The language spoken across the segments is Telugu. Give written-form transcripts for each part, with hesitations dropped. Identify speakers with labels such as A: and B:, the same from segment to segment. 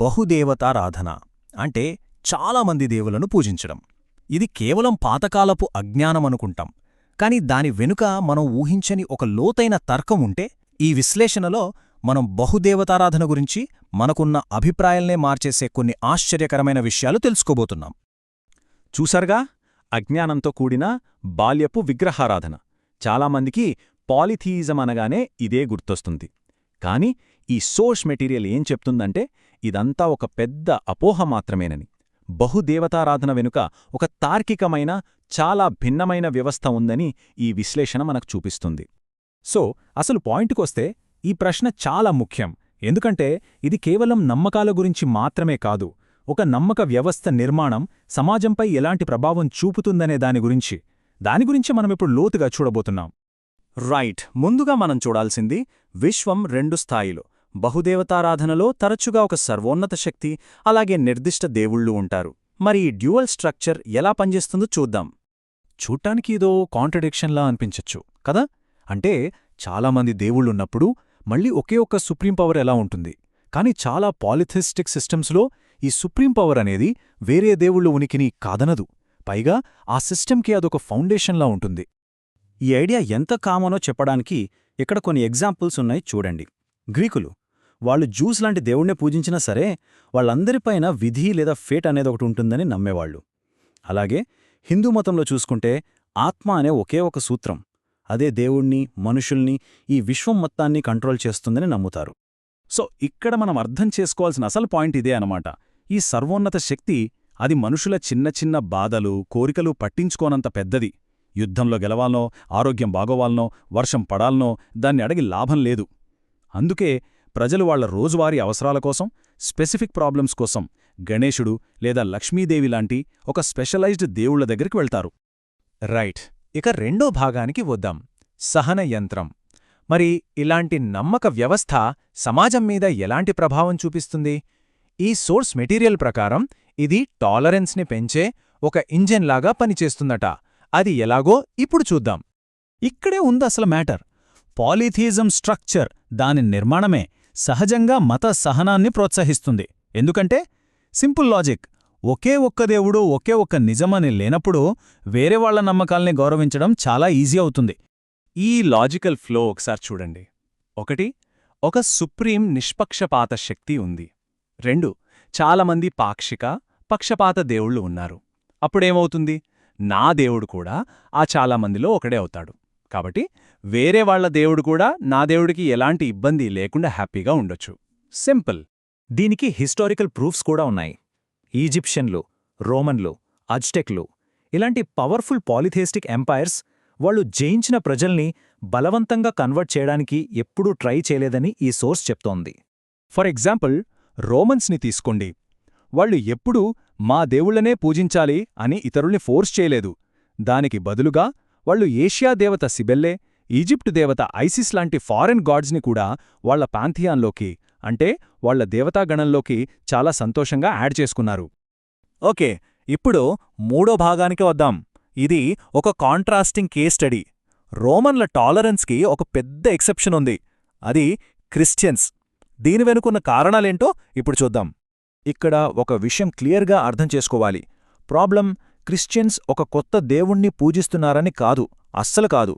A: బహుదేవతారాధన అంటే చాలామంది దేవులను పూజించడం. ఇది కేవలం పాతకాలపు అజ్ఞానమనుకుంటాం, కాని దాని వెనుక మనం ఊహించని ఒక లోతైన తర్కం ఉంటే ఈ విశ్లేషణలో మనం బహుదేవతారాధన గురించి మనకున్న అభిప్రాయాల్నే మార్చేసే కొన్ని ఆశ్చర్యకరమైన విషయాలు తెలుసుకోబోతున్నాం.
B: చూసారుగా, అజ్ఞానంతో కూడిన బాల్యపు విగ్రహారాధన. చాలామందికి పాలిథీయిజం అనగానే ఇదే గుర్తొస్తుంది. కాని ఈ సోర్స్ మెటీరియల్ ఏం చెప్తుందంటే ఇదంతా ఒక పెద్ద అపోహ మాత్రమేనని. బహుదేవతారాధన వెనుక ఒక తార్కికమైన, చాలా భిన్నమైన వ్యవస్థ ఉందని ఈ విశ్లేషణ మనకు చూపిస్తుంది. సో అసలు పాయింట్కొస్తే ఈ ప్రశ్న చాలా ముఖ్యం. ఎందుకంటే ఇది కేవలం నమ్మకాల గురించి మాత్రమే కాదు, ఒక నమ్మక వ్యవస్థ నిర్మాణం సమాజంపై ఎలాంటి ప్రభావం చూపుతుందనే దాని గురించి మనమిప్పుడు లోతుగా చూడబోతున్నాం.
A: రైట్. ముందుగా మనం చూడాల్సింది విశ్వం రెండు స్థాయిలో. బహుదేవతారాధనలో తరచుగా ఒక సర్వోన్నత శక్తి, అలాగే నిర్దిష్ట దేవుళ్ళు ఉంటారు. మరి ఈ డ్యూయల్ స్ట్రక్చర్ ఎలా పనిచేస్తుందో చూద్దాం.
B: చూడ్డానికి ఇదో కాంట్రడిక్షన్లా అనిపించచ్చు కదా. అంటే చాలామంది దేవుళ్ళున్నప్పుడు మళ్ళీ ఒకే ఒక్క సుప్రీం పవర్ ఎలా ఉంటుంది? కాని చాలా పాలిథిస్టిక్ సిస్టమ్స్లో ఈ సుప్రీం పవర్ అనేది వేరే దేవుళ్ళ ఉనికిని కాదనదు. పైగా ఆ సిస్టమ్కి అదొక ఫౌండేషన్లా ఉంటుంది.
A: ఈ ఐడియా ఎంత కామనో చెప్పడానికి ఇక్కడ కొన్ని ఎగ్జాంపుల్స్ ఉన్నాయి చూడండి. గ్రీకులు వాళ్ళు జూస్ లాంటి దేవుణ్ణే పూజించినా సరే వాళ్ళందరిపైన విధి లేదా ఫేట్ అనేదొకటి ఉంటుందని నమ్మేవాళ్లు. అలాగే హిందూ మతంలో చూసుకుంటే ఆత్మ అనే ఒకే ఒక సూత్రం, అదే దేవుణ్ణి, మనుషుల్ని, ఈ విశ్వం మొత్తాన్ని కంట్రోల్ చేస్తుందని నమ్ముతారు.
B: సో ఇక్కడ మనం అర్థం చేసుకోవాల్సిన అసలు పాయింట్ ఇదే అనమాట. ఈ సర్వోన్నత శక్తి అది మనుషుల చిన్న చిన్న బాధలు, కోరికలు పట్టించుకోనంత పెద్దది. యుద్ధంలో గెలవాలనో, ఆరోగ్యం బాగోవాలనో, వర్షం పడాలనో దాన్ని అడిగి లాభం లేదు. అందుకే ప్రజలు వాళ్ల రోజువారీ అవసరాల కోసం, స్పెసిఫిక్ ప్రాబ్లమ్స్ కోసం గణేశుడు లేదా లక్ష్మీదేవి లాంటి ఒక స్పెషలైజ్డ్ దేవుళ్ల దగ్గరికి వెళ్తారు.
A: రైట్. ఇక రెండో భాగానికి వద్దాం, సహన యంత్రం. మరి ఇలాంటి నమ్మక వ్యవస్థ సమాజం మీద ఎలాంటి ప్రభావం చూపిస్తుంది? ఈ సోర్స్ మెటీరియల్ ప్రకారం ఇది టాలరెన్స్ని పెంచే ఒక ఇంజన్లాగా పనిచేస్తుందట. అది ఎలాగో ఇప్పుడు చూద్దాం.
B: ఇక్కడే ఉందసలు మ్యాటర్. పాలిథియిజం స్ట్రక్చర్, దాని నిర్మాణమే సహజంగా మత సహనాన్ని ప్రోత్సహిస్తుంది. ఎందుకంటే సింపుల్ లాజిక్, ఒకే ఒక్క దేవుడు, ఒకే ఒక్క నిజమని లేనప్పుడు వేరే వాళ్ల నమ్మకాల్ని గౌరవించడం చాలా ఈజీ అవుతుంది.
A: ఈ లాజికల్ ఫ్లో ఒకసారి చూడండి. 1. ఒక సుప్రీం నిష్పక్షపాత శక్తి ఉంది. 2. చాలామంది పాక్షిక, పక్షపాత దేవుళ్ళు ఉన్నారు. అప్పుడేమవుతుంది? నా దేవుడు కూడా ఆ చాలామందిలో ఒకడే అవుతాడు. కాబట్టి వేరే వాళ్ల దేవుడు కూడా నా దేవుడికి ఎలాంటి ఇబ్బంది లేకుండా హ్యాపీగా ఉండొచ్చు. సింపుల్.
B: దీనికి హిస్టారికల్ ప్రూఫ్స్ కూడా ఉన్నాయి. ఈజిప్షియన్లు, రోమన్లు, అజ్టెక్లు ఇలాంటి పవర్ఫుల్ పాలిథియిస్టిక్ ఎంపైర్స్ వాళ్ళు జయించిన ప్రజల్ని బలవంతంగా కన్వర్ట్ చేయడానికి ఎప్పుడూ ట్రై చేయలేదని ఈ సోర్స్ చెప్తోంది.
A: ఫర్ ఎగ్జాంపుల్, రోమన్స్ని తీసుకోండి. వాళ్ళు ఎప్పుడూ మా దేవుళ్లనే పూజించాలి అని ఇతరుల్ని ఫోర్స్ చేయలేదు. దానికి బదులుగా వాళ్ళు ఏషియా దేవత సిబెల్లే, ఈజిప్టు దేవత ఐసిస్ లాంటి ఫారెన్ గాడ్స్ని కూడా వాళ్ల పాంథియాన్లోకి, అంటే వాళ్ల దేవతాగణంలోకి చాలా సంతోషంగా యాడ్ చేసుకున్నారు. ఓకే, ఇప్పుడు మూడో భాగానికి వద్దాం. ఇది ఒక కాంట్రాస్టింగ్ కేస్ స్టడీ. రోమన్ల టాలరెన్స్కి ఒక పెద్ద ఎక్సెప్షన్ ఉంది, అది క్రిస్టియన్స్. దీని వెనుకున్న కారణాలేంటో ఇప్పుడు చూద్దాం. ఇక్కడ ఒక విషయం క్లియర్గా అర్థం చేసుకోవాలి. ప్రాబ్లం క్రిస్టియన్స్ ఒక కొత్త దేవుణ్ణి పూజిస్తున్నారని కాదు, అస్సలు కాదు.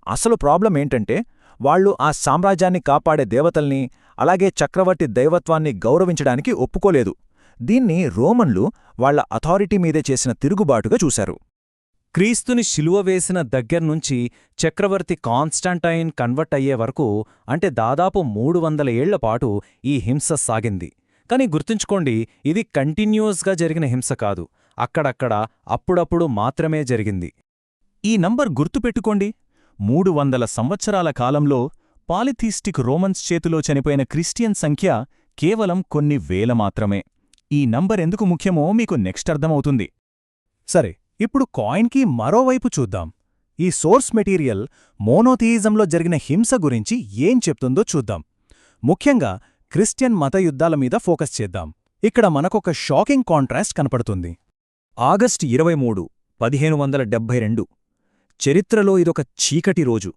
A: అసలు ప్రాబ్లం ఏంటంటే వాళ్లు ఆ సామ్రాజ్యాన్ని కాపాడే దేవతల్ని, అలాగే చక్రవర్తి దైవత్వాన్ని గౌరవించడానికి ఒప్పుకోలేదు. దీన్ని రోమన్లు వాళ్ల అథారిటీ మీదే చేసిన తిరుగుబాటుగా చూశారు. క్రీస్తుని శిలువ వేసిన దగ్గర్నుంచి చక్రవర్తి కాన్స్టాంటైన్ కన్వర్ట్ అయ్యే వరకు, అంటే దాదాపు 300 ఏళ్లపాటు ఈ హింస సాగింది. కాని గుర్తుంచుకోండి, ఇది కంటిన్యూస్గా జరిగిన హింస కాదు, అక్కడక్కడ అప్పుడప్పుడు మాత్రమే జరిగింది. ఈ నంబర్ గుర్తుపెట్టుకోండి. 300 సంవత్సరాల కాలంలో పాలిథియిస్టిక్ రోమన్స్ చేతిలో చనిపోయిన క్రిస్టియన్ సంఖ్య కేవలం కొన్ని వేల మాత్రమే. ఈ నంబర్ ఎందుకు ముఖ్యమో మీకు నెక్స్ట్ అర్థమవుతుంది. సరే, ఇప్పుడు కాయిన్కి మరోవైపు చూద్దాం. ఈ సోర్స్ మెటీరియల్ మోనోథియిజంలో జరిగిన హింస గురించి ఏం చెప్తుందో చూద్దాం. ముఖ్యంగా క్రిస్టియన్ మత యుద్ధాల మీద ఫోకస్ చేద్దాం. ఇక్కడ మనకొక షాకింగ్ కాంట్రాస్ట్ కనపడుతుంది. ఆగస్టు 23, 1572. చరిత్రలో ఇదొక చీకటి రోజు.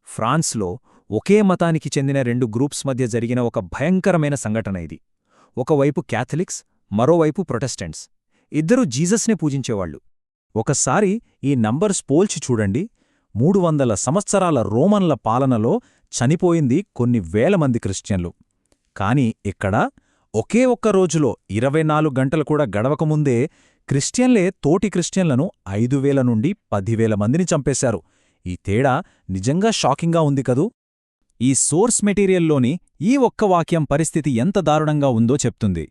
A: ఫ్రాన్స్లో ఒకే మతానికి చెందిన 2 గ్రూప్స్ మధ్య జరిగిన ఒక భయంకరమైన సంఘటన ఇది. ఒకవైపు క్యాథలిక్స్, మరోవైపు ప్రొటెస్టెంట్స్. ఇద్దరూ జీసస్నే పూజించేవాళ్లు. ఒకసారి ఈ నంబర్స్ పోల్చి చూడండి. 300 సంవత్సరాల రోమన్ల పాలనలో చనిపోయింది కొన్ని వేల మంది క్రిస్టియన్లు. కాని ఇక్కడ ఒకే ఒక్క రోజులో 24 గంటలు కూడా గడవకముందే క్రిస్టియన్లే తోటి క్రిస్టియన్లను 5,000 నుండి 10,000 మందిని చంపేశారు. ఈ తేడా నిజంగా షాకింగ్గా ఉంది కదూ. ఈ సోర్స్ మెటీరియల్లోని ఈ ఒక్క వాక్యం పరిస్థితి ఎంత దారుణంగా ఉందో చెప్తుంది.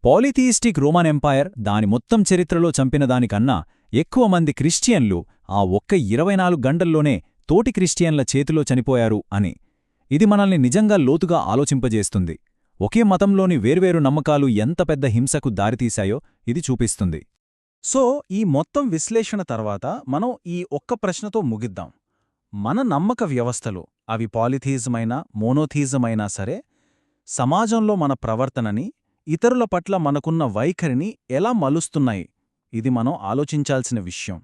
A: పాలిథియిస్టిక్ రోమన్ ఎంపైర్ దాని మొత్తం చరిత్రలో చంపిన దానికన్నా ఎక్కువ మంది క్రిస్టియన్లు ఆ ఒక్క 24 గంటల్లోనే తోటి క్రిస్టియన్ల చేతిలో చనిపోయారు అని. ఇది మనల్ని నిజంగా లోతుగా ఆలోచింపజేస్తుంది. ఒకే మతంలోని వేర్వేరు నమ్మకాలు ఎంత పెద్ద హింసకు దారితీశాయో ఇది చూపిస్తుంది. సో ఈ మొత్తం విశ్లేషణ తర్వాత మనం ఈ ఒక్క ప్రశ్నతో ముగిద్దాం. మన నమ్మక వ్యవస్థలు, అవి పాలిథియిజమైనా మోనోథియిజమైనా సరే, సమాజంలో మన ప్రవర్తనని, ఇతరుల పట్ల మనకున్న వైఖరిని ఎలా మలుస్తున్నాయి? ఇది మనం ఆలోచించాల్సిన విషయం.